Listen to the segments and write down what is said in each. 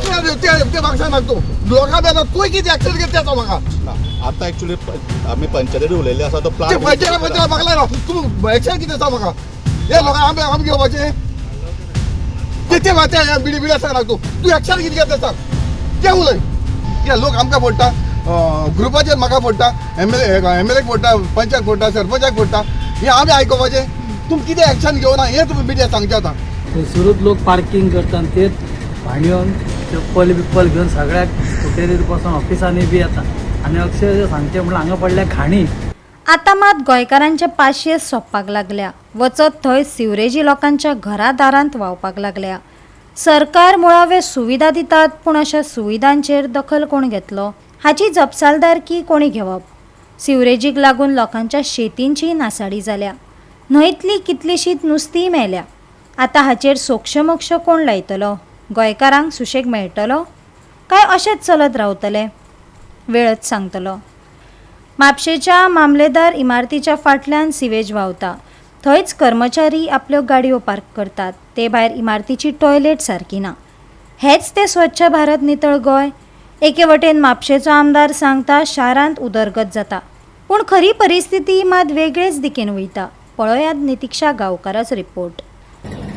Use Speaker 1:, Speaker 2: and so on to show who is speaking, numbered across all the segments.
Speaker 1: ते म्हाका सांगतो लोकां बेजार तूं कितें एक्शन घेतले म्हाका
Speaker 2: आता ऍक्च्युली आम्ही पंचायतीर उलयल्ले आसा तो प्लान
Speaker 1: म्हाका लायला तूं एक्शन कितें आसा म्हाका हे लोकां आमी घेवपाचें कितें माते बिडी आसा लागतो तूं एक्शन कितें घेतले सांग ते उलय ते लोक आमकां फोडटा ग्रुपाचेर म्हाका फोडटा एमएलए फोडटा पंचायत फोडटा सरपंचाक फोडटा हे आमी आयकोपाचें तुमी कितें एक्शन घेवना हे तुमी मिडिया सांगचे आतां
Speaker 3: थंयसरूच लोक पार्किंग करता आणि तेच भाणयोन चप्पल बिप्पल घेवन सगळ्याक स्कुटेरीर बसून ऑफिसांनी बी येता आणि अक्षरशः सांगचे म्हणल्यार हांगा पडल्या घाणी.
Speaker 4: आता मात गोंयकारांचे पाशये सोंपपाक लागल्या. वचत थंय सिवरेजी लोकांच्या घरादारांत व्हांवपाक लागल्या. सरकार मुळावे सुविधा दितात पूण अशा सुविधांचेर दखल कोण घेतलो हाची जपसालदारकी कोणी घेवप. सिवरेजीक लागून लोकांच्या शेतींची नासाडी जाल्या. न्हंयतली कितलीशीच नुस्तीं मेल्या. आता हाचेर सोक्ष मोक्ष कोण लायतलो? गोंयकारांक सुशेग मेळटलो काय अशेंच चलत रावतले? वेळच सांगतलो. म्हापशेच्या मामलेदार इमारतीच्या फाटल्यान सिवेज व्हांवता. थंयच कर्मचारी आपल्यो गाडयो पार्क करतात. ते भायर इमारतीची टॉयलेट सारकी ना. हेच ते स्वच्छ भारत नितळ गोंय. एके वटेन म्हापशेचो आमदार सांगता शारांत उदरगत जाता पूण खरी परिस्थिती मात वेगळेच दिकेन वयता. पळयात नितिक्षा गांवकाराचो रिपोर्ट.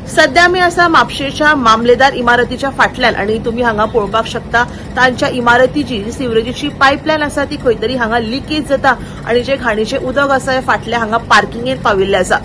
Speaker 5: सध्या मी असा म्हापशेच्या मामलेदार इमारतीच्या फाटल्यान आणि तुम्ही हांगा पळोवपाक शकता तांच्या इमारतीची जी सिवरेजीची पायपलायन आसा ती खंय तरी हांगा लिकेज जाता आणि जे घाणीचे उदक आसा हे फाटल्या हांगा पार्किंगेर पाविल्ले आसा.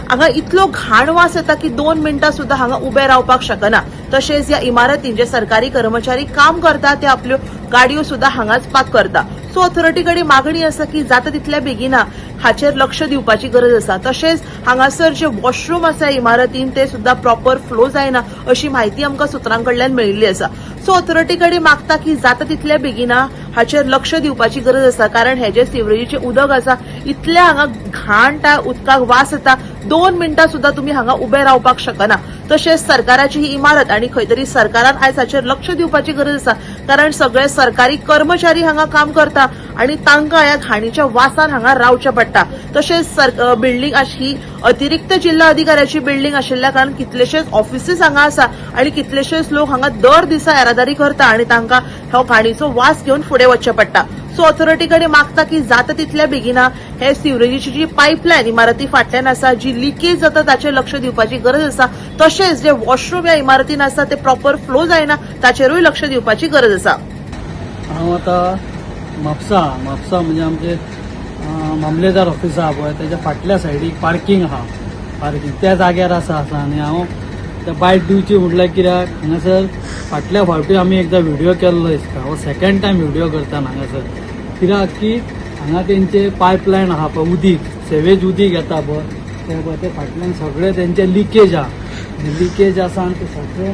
Speaker 5: हांगा इतलो घाण वास येता की 2 मिनटां सुद्धा हांगा उबे रावपाक शकना. तशेंच ह्या इमारतीन जे सरकारी कर्मचारी काम करता ते आपल्यो गाडयो सुद्धा हांगाच पार्क करता. सो ऑथॉरिटी कडेन मागणी आसा की जाता तितल्या बेगिना हाचेर लक्ष दिवपाची गरज आसा. तशेंच हांगासर जे वॉशरूम आसा इमारतीन ते सुद्धा प्रॉपर फ्लो जायना अशी माहिती आमकां सुत्रां कडल्यान मेळिल्ली आसा. सो ऑथॉरिटी कडेन मागता की जाता तितल्या बेगिना हाचेर लक्ष दिवपाची गरज आसा कारण हे जे सिवरेजीचे उदक आसा इतल्या हांगा घाण त्या उदकाक वास येता 2 मिनटां सुद्धा तुम्ही हांगा उबे रावपाक शकना. तशेंच सरकाराची ही इमारत आणि खंय तरी सरकारान आयज हाचेर लक्ष दिवपाची गरज आसा कारण सगळे सरकारी कर्मचारी हांगा काम करता आणि तांकां ह्या घाणीच्या वासान हांगा रावचें पडटा. तशेंच बिल्डींग ही अतिरिक्त जिल्हा अधिकाऱ्याची बिल्डींग आशिल्ल्या कारण कितलेशेच ऑफिसीस हांगा आसा आणि कितलेशेच लोक हांगा दर दिसा येरादारी करता आणि तांकां ह्यो घाणीचो वास घेवन फुडें वचचें पडटा. सो ऑथॉरिटी कडेन मागता की जाता तितल्या बेगिना हे सिवरेजीची जी पायपलायन इमारती फाटल्यान आसा जी लिकेज जाता ताचेर लक्ष दिवपाची गरज आसा. तशेंच जे वॉशरूम ह्या इमारतीन आसा ते प्रॉपर फ्लो जायना ताचेरूय लक्ष दिवपाची गरज आसा.
Speaker 3: हांव आतां म्हापसा म्हणजे आमचे मामलेदार ऑफिस आहा पळय त्याच्या फाटल्या सायडीक पार्किंग आहा. पार्किंग त्या जाग्यार आसा आणि हांव ते बायट दिवची म्हटल्यार कित्याक हांगासर फाटल्या फावटी आमी एकदां व्हिडिओ केल्लो दिसता. हो सेकंड टायम व्हिडिओ करता हांगासर कित्याक की हांगा तेंचे पायपलायन आहा पळय उदीक सेवेज उदीक येता पळय ते फाटल्यान सगळे तेंचे लिकेज आहा. लिकेज आसा आनी ते सगळे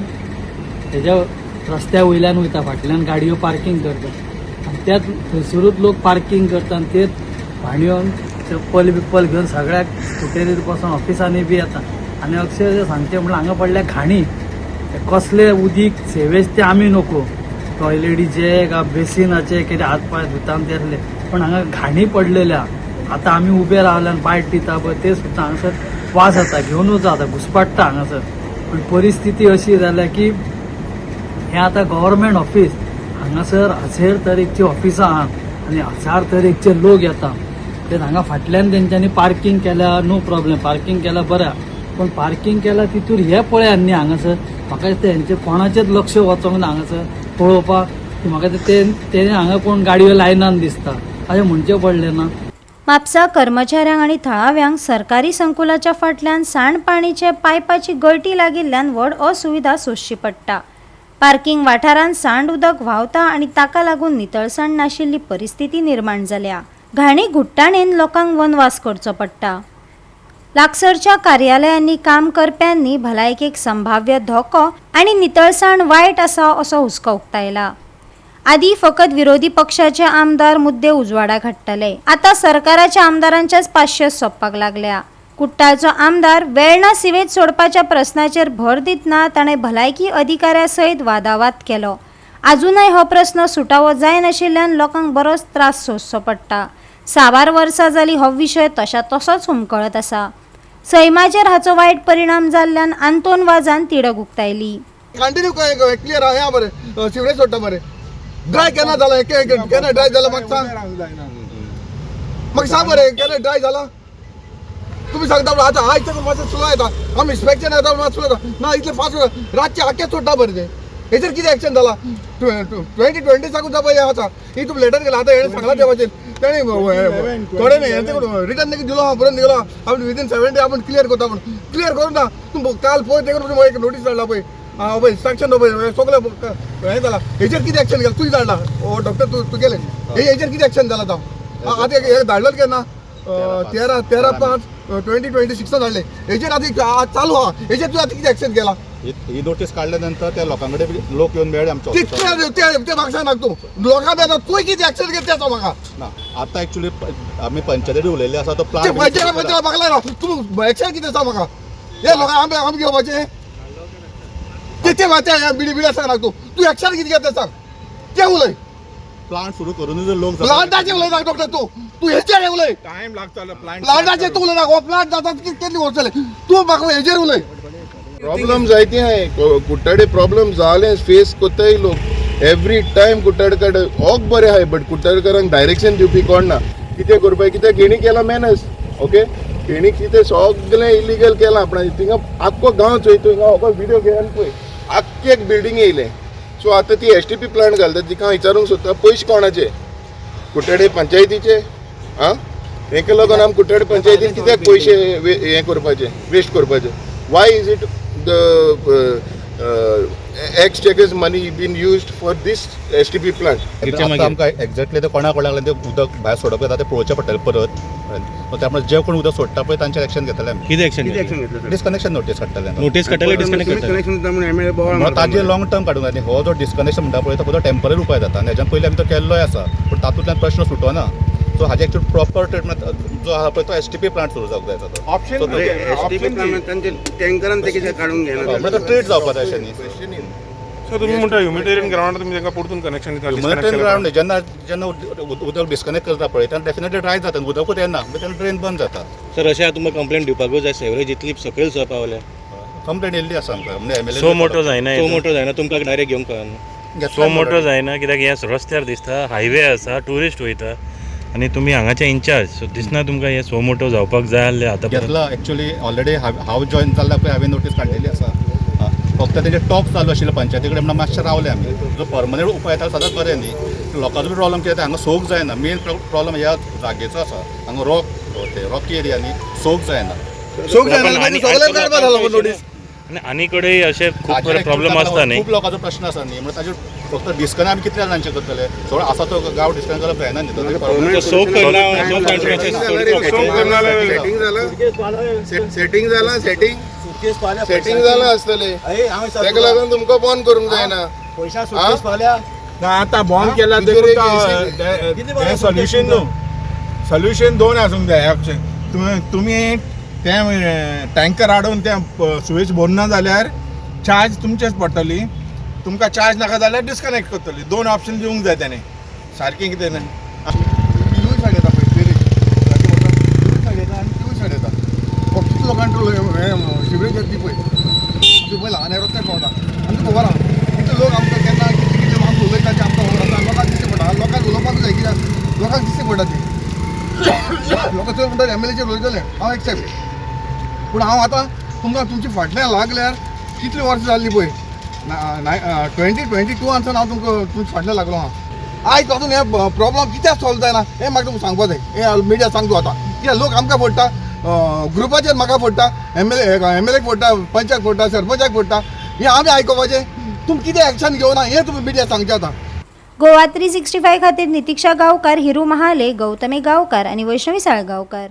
Speaker 3: तेज्या रस्त्या वयल्यान वयता फाटल्यान गाडयो पार्किंग करता आनी त्याच थंयसरूच लोक पार्किंग करता आनी तेच भाणयोन चप्पल बिप्पल घेवन सगळ्याक स्कुटेरीर बसून ऑफिसांनी बी येता आणि अक्षरशः सांगचे म्हणल्यार हांगा पडल्या घाणी. कसले उदीक सेवेज ते आमी नको टॉयलेटीचे का बेसिनाचे कितें हात पाय धुतान तेसले पण हांगा घाणी पडलेल्या. आता आमी उबे रावल्यान बायट दिता पळय ते सुद्दां हांगासर वास येता घेवनूच जाता घुसपाट्टा हांगासर. पण परिस्थिती अशी जाल्या की हे आता गव्हर्मेंट ऑफिस हांगासर 1000 तरेची ऑफिसां आहात आणि 1000 तरेचे लोक येता. ते हांगा फाटल्यान तेंच्यांनी पार्किंग केल्या नो प्रॉब्लेम पार्किंग केल्या बऱ्या पण पार्किंग केल्या तितूर हे पळयात न्ही हांगासर म्हाका तेंचे कोणाचेच लक्ष वचोंक ना हांगासर पळोवपाक की म्हाका ते हांगा कोण गाडयो लायनान दिसता अशें म्हणचें पडलें ना.
Speaker 4: म्हापसा कर्मचाऱ्यांक आणि थळाव्यांक सरकारी संकुलाच्या फाटल्यान सांडपाणीचे पायपाची गळटी लागिल्ल्यान व्हड असुविधा सोंसची पडटा. पार्किंग वाठारांत सांड उदक व्हांवता आणि ताका लागून नितळसाण नाशिल्ली परिस्थिती निर्माण जाल्या. घाणी घुट्टाणेन लोकांक वनवास करचो पडटा. लागसरच्या कार्यालयांनी काम करप्यांनी भलायकेक संभाव्य धोको आणि नितळसाण वायट आसा असो हुस्को उक्तायला. आदी फकत विरोधी पक्षाचे आमदार मुद्दे उजवाडाक हाडटाले. आता सरकाराच्या आमदारांच्याच पाशये सोंपपाक लागल्या. कुट्टाळचो आमदार वेळना सिवेज सोडपाच्या प्रस्नाचेर भर दितना ताणें भलायकी अधिकाऱ्या सयत वादावाद केलो. अजूनय हो प्रस्न सुटावो जायनाशिल्ल्यान लोकांक बरोच त्रास सोंसचो पडटा. 6 वर्सां जाली हो विशय तशा तसोच हुमकळत आसा. सैमाचेर हाचो वायट परिणाम जाल्ल्यान आंतोन वाजान तिडक उक्तायली.
Speaker 1: कंटिन्यू क्लियर आहे बरे सिवरेज सोडटा बरे ड्राय केन्ना जाला केन्ना ड्राय जाला म्हाका सांग बरे केन्ना ड्राय जाला तुम्ही सांगता आता आयचं मातशें स्लो येता आमी इन्स्पेक्शन येता मातशें स्लो येता ना इतले फास्ट रातचे आख्खे सोडटा बरे ते हेचेर कितें एक्शन जाला 2020 साकून जावं हें आसा ही तुमी लेटर केला आतां हेणें सांगला त्या भाशेन तेणी थोडे न्ही हें रिटर्न लेगीत दिलो हा बरोवन दिलो आमी विदीन 7 डे आपूण क्लियर करता पूण क्लियर करूं ना तूं काल पळय तेका तुमी एक नोटीस धाडला पळय पळय इन्स्ट्रक्शन पळय सगळें हें जाला हेचेर कितें एक्शन केला तुवें धाडला ओ डॉक्टर तूं केलें हेचेर कितें एक्शन जाला आतां हें धाडलें केन्ना 13/5/2026 धाडले हेचेर आतां चालू आहा हेचेर तुवें आतां कितें एक्शन केला
Speaker 2: ही नोटीस काढल्यानंतर त्या लोकांकडे लोक येऊन मेळ्ळे आमच्या ऑफिसात.
Speaker 1: ते म्हाका सांग तूं लोकां बेजार तुवें कितें एक्शन घेतलें तो म्हाका
Speaker 2: ना आतां एक्चुअली आमी पंचायती उलयल्ले आसा तो प्लान
Speaker 1: पंचायत म्हाका लायला तूं एक्शन कितें सांग म्हाका हे लोकां आमी घेवपाचें कितें मात्या बिडी सांग तूं एक्शन कितें घेतलें सांग तें उलय
Speaker 2: प्लांट सुरू करून जर लोक
Speaker 1: प्लांटाचें उलय नाका डॉक्टर तूं हेचेर उलय
Speaker 2: टाइम लागतलो
Speaker 1: प्लांटाचेर तूं उलय नाका हो प्लांट जाता कितली वर्स जाले तूं म्हाका हेचेर उलय
Speaker 6: प्रॉब्लम जायते हाय कुट्टाडे प्रॉब्लम जाले फेस कोत्ताय लोक एवरी टाइम कुट्टाड कडेन होक बरें आहाय बट कुट्टाडकारांक डायरेक्शन दिवपी कोण ना कितें करपाक कित्याक हेणी केला मॅनर्स ओके हेणी कितें सगळें इलिगल केलां पण थिंगा आख्खो गांव चोयता हिंगा हो व्हिडिओ घेवन पळय आख्खे एक बिल्डींग येयले सो आतां ती STP प्लांट घालता तिका हांव विचारूंक सोदता पयशे कोणाचे कुट्टाडे पंचायतीचे आं हेका लागून आमी कुट्टाडे पंचायतीन कित्याक पयशे हें करपाचे वेस्ट करपाचे Y is it the ex-checkers money been used for this STP plant
Speaker 2: आमकां एक्झॅक्टली ते कोणाक लागलें ते उदक भायर सोडप येता ते पळोवचें पडटलें परत त्यामुळे जे कोण उदक सोडटा पळय तांचेर एक्शन घेतलें आमी
Speaker 7: किती एक्शन घेतलं
Speaker 2: डिस्कनेक्शन नोटीस काडटलें
Speaker 7: नोटीस काडटले डिस्कनेक्ट
Speaker 2: ताजेर लॉंग टर्म काडूंक जाय हो जो डिस्कनेक्शन म्हणटा पळय तो फक्त टेम्पररी उपाय जाता आनी हेज्या पयलीं आमी तो केल्लोय आसा पूण तातूंतल्यान प्रश्न सुटोना सो हाजे एक्चुअल प्रॉपर ट्रिटमेंट जो आहा पळय तो STP प्लांट सुरू जावंक जाय
Speaker 8: टँकरान ते कितें काडून घेना
Speaker 2: तो ट्रीट जावपा जाय अशें न्ही
Speaker 9: सो तुम्ही म्हणटा ह्युमॅनिटेरियन ग्राउंडार तुम्ही तांकां परतून कनेक्शन
Speaker 2: ह्युमॅनिटेरियन ग्राउंड जेन्ना जेन्ना उदक डिस्कनेक्ट करता पळय तेन्ना डेफिनेटली ड्राय जाता उदकूच येना तेन्ना ड्रेन बंद जाता
Speaker 7: सर अशें तुमकां कंप्लेंट दिवपाकूच जाय सेवरेज इतली सकयल सो पावल्या
Speaker 2: कंप्लेंट येयल्ली आसा आमकां म्हणजे MLA
Speaker 10: सो मोटो जायना
Speaker 7: सो मोटो जायना तुमकां डायरेक्ट घेवंक कळना
Speaker 10: सो मोटो जायना कित्याक ह्या रस्त्यार दिसता हायवे आसा ट्युरिस्ट वयता आनी तुमी हांगाचे इन्चार्ज सो दिसना तुमकां हे सो मोटो जावपाक जाय आसलें आतां
Speaker 2: घेतला एक्चुअली ऑलरेडी हांव जॉईन जाल्ल्या पळय हांवें नोटीस काडलेली आसा फक्त तेजे टॉक चालू आशिल्ले पंचायती कडेन म्हणून मातशें रावले आमी जो परमनंट उपाय येता सदांच बरें न्ही लोकांचो बी प्रॉब्लम कितें हांगा सोक जायना मेन प्रॉब्लम ह्या जागेचो आसा हांगा रॉकी एरियांनी सोक जायना
Speaker 1: नोटीस
Speaker 10: आनी कडेन अशे खूब प्रॉब्लम आसता न्ही
Speaker 2: खूब लोकांचो प्रश्न आसा न्ही म्हणजे ताजेर फक्त डिस्कनेक्ट आमी कितल्या जाणांचे करतले सगळो आसा तो गांव डिस्कनेक्ट करप जायना न्ही
Speaker 7: सोक
Speaker 6: सेटिंग जाला सेटिंग जाला आसतले तेका लागून तुमकां बंद करूंक जायना
Speaker 9: आतां बॉम्ब केला ते सोल्युशन न्हू सोल्युशन दोन आसूंक जाय तुमी ते टँकर हाडून ते सुवेज भरना जाल्यार चार्ज तुमचेच पडटली तुमकां चार्ज नाका जाल्यार डिस्कनेक्ट करतली दोन ऑप्शन दिवंक जाय ताणें सारकें कितें ना
Speaker 1: सायड येता पळय सायड येता आनी ती सायड येता कितलो लोकांक शिवरेज येता ती पळय ती पळय ल्हान रस्त्यार पावता आनी तुका खबर आहा कितले लोक आमकां केन्ना कितें कितें आमकां उलयता ते आमकां खबर आसा लोकांक दिश्टी पडटा लोकांक उलोवपाक जाय कित्याक लोकांक दिश्टी पडटा ती लोकां चड म्हणटा MLAचेर उलयतले हांव एक्सेप्ट पूण हांव आतां तुमकां तुमचे फाटल्यान लागल्यार कितली वर्सां जाल्ली पळय 2022 हांव तुमच्या फाटल्यान लागलो हांव आयज पासून हे प्रॉब्लम कित्याक सॉल्व जायना हें म्हाका तुमकां सांगपा जाय हे मिडिया सांगतो आतां कित्याक लोक आमकां फोडटा ग्रुपाचेर म्हाका फोडटा MLAक फोडटा पंचाक फोडटा सरपंचाक फोडटा हें आमी आयकोपाचें तुमी कितें एक्शन घेवना हें तुमी मिडिया सांगचें आतां
Speaker 4: गोवा 365 खातीर नितीक्षा गांवकार, हिरू महाले, गौतमी गांवकार आणि वैष्णवी साळगांवकार.